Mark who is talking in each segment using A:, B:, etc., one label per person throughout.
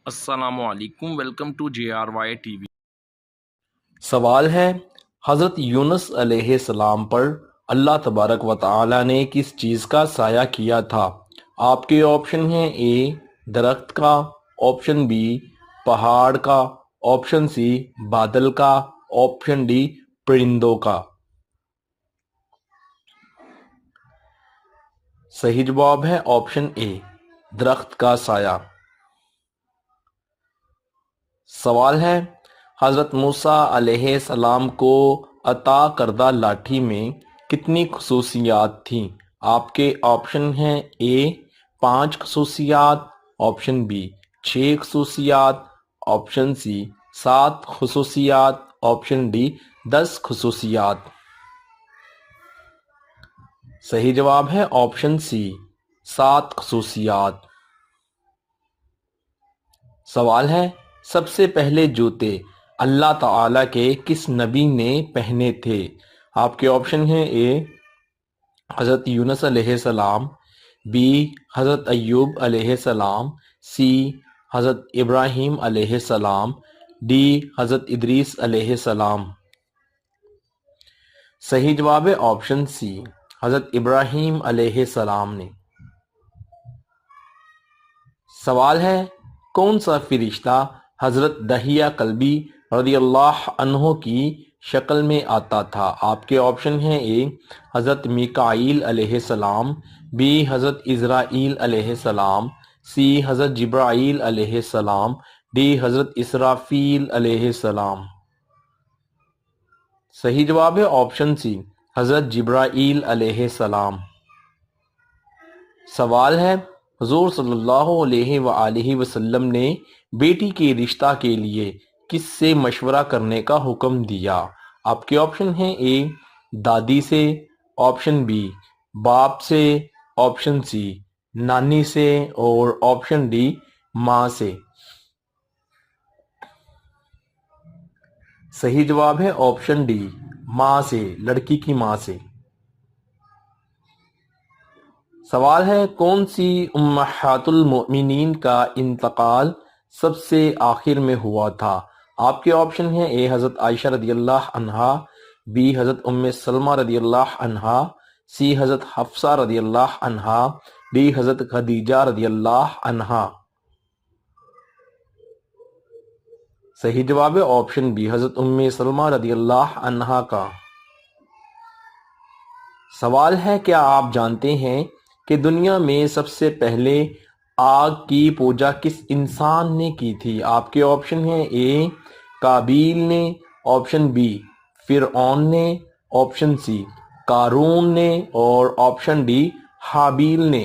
A: السلام علیکم، welcome to JRY TV.
B: سوال ہے، حضرت یونس علیہ السلام پر اللہ تبارک و تعالی نے کس چیز کا سایہ کیا تھا؟ آپ کے آپشن ہیں: اے درخت کا، آپشن بی پہاڑ کا، آپشن سی بادل کا، آپشن ڈی پرندوں کا۔ صحیح جواب ہے آپشن اے درخت کا سایہ۔ سوال ہے، حضرت موسیٰ علیہ السلام کو عطا کردہ لاٹھی میں کتنی خصوصیات تھیں؟ آپ کے آپشن ہیں: اے 5 خصوصیات، آپشن بی 6 خصوصیات، آپشن سی 7 خصوصیات، آپشن ڈی 10 خصوصیات۔ صحیح جواب ہے آپشن سی 7 خصوصیات۔ سوال ہے، سب سے پہلے جوتے اللہ تعالیٰ کے کس نبی نے پہنے تھے؟ آپ کے آپشن ہیں: اے حضرت یونس علیہ السلام، بی حضرت ایوب علیہ السلام، سی حضرت ابراہیم علیہ السلام، ڈی حضرت ادریس علیہ السلام۔ صحیح جواب ہے آپشن سی حضرت ابراہیم علیہ السلام نے۔ سوال ہے، کون سا فرشتہ حضرت دحیہ کلبی رضی اللہ عنہ کی شکل میں آتا تھا؟ آپ کے آپشن ہیں: اے حضرت میکائیل علیہ السلام، بی حضرت اسرائیل علیہ السلام، سی حضرت جبرائیل علیہ السلام، ڈی حضرت اسرافیل علیہ السلام۔ صحیح جواب ہے آپشن سی حضرت جبرائیل علیہ السلام۔ سوال ہے، حضور صلی اللہ علیہ وآلہ وسلم نے بیٹی کے رشتہ کے لیے کس سے مشورہ کرنے کا حکم دیا؟ آپ کے آپشن ہیں: اے دادی سے، آپشن بی باپ سے، آپشن سی نانی سے، اور آپشن ڈی ماں سے۔ صحیح جواب ہے آپشن ڈی ماں سے، لڑکی کی ماں سے۔ سوال ہے، کون سی امہات المؤمنین کا انتقال سب سے آخر میں ہوا تھا؟ آپ کے آپشن ہیں: اے حضرت عائشہ رضی اللہ عنہا، بی حضرت ام سلمہ رضی اللہ عنہا، سی حضرت حفصہ رضی اللہ عنہا، ڈی حضرت خدیجہ رضی اللہ عنہا۔ صحیح جواب ہے آپشن بی حضرت ام سلمہ رضی اللہ عنہا کا۔ سوال ہے، کیا آپ جانتے ہیں کہ دنیا میں سب سے پہلے آگ کی پوجا کس انسان نے کی تھی؟ آپ کے آپشن ہیں: اے قابیل نے، آپشن بی فرعون نے، آپشن سی قارون نے، اور آپشن ڈی حابیل نے۔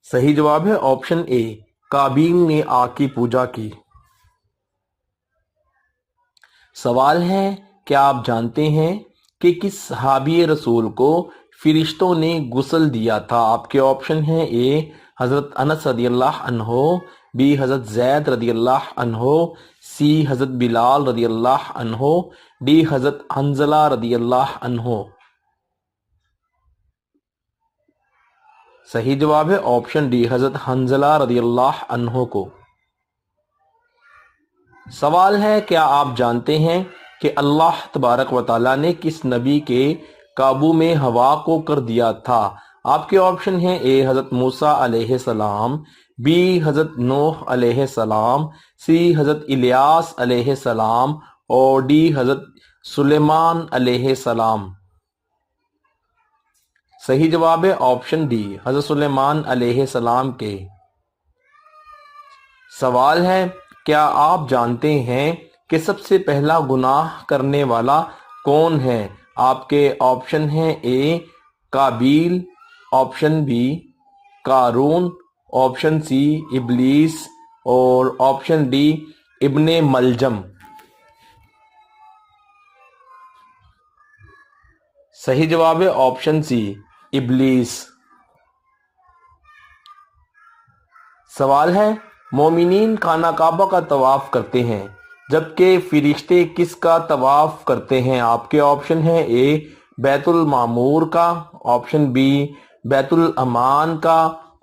B: صحیح جواب ہے آپشن اے قابیل نے آگ کی پوجا کی۔ سوال ہے، کیا آپ جانتے ہیں کہ کس صحابی رسول کو فرشتوں نے غسل دیا تھا؟ آپ کے آپشن ہیں: اے حضرت انس رضی اللہ عنہ، بی حضرت زید رضی اللہ عنہ، سی حضرت بلال رضی اللہ عنہ، ڈی حضرت حنظلہ رضی اللہ عنہ۔ صحیح جواب ہے آپشن ڈی حضرت حنظلہ رضی اللہ عنہ کو۔ سوال ہے، کیا آپ جانتے ہیں کہ اللہ تبارک و تعالیٰ نے کس نبی کے قابو میں ہوا کو کر دیا تھا؟ آپ کے آپشن ہیں: اے حضرت موسیٰ علیہ السلام، بی حضرت نوح علیہ السلام، سی حضرت الیاس علیہ السلام، اور ڈی حضرت سلیمان علیہ السلام۔ صحیح جواب ہے آپشن ڈی حضرت سلیمان علیہ السلام کے۔ سوال ہے، کیا آپ جانتے ہیں کہ سب سے پہلا گناہ کرنے والا کون ہے؟ آپ کے آپشن ہیں: اے قابیل، آپشن بی قارون، آپشن سی ابلیس، اور آپشن ڈی ابن ملجم۔ صحیح جواب ہے آپشن سی ابلیس۔ سوال ہے، مومنین خانہ کعبہ کا طواف کرتے ہیں جبکہ فرشتے کس کا طواف کرتے ہیں؟ آپ کے آپشن ہیں: اے بیت المعمور کا، آپشن بی بیت الامان کا،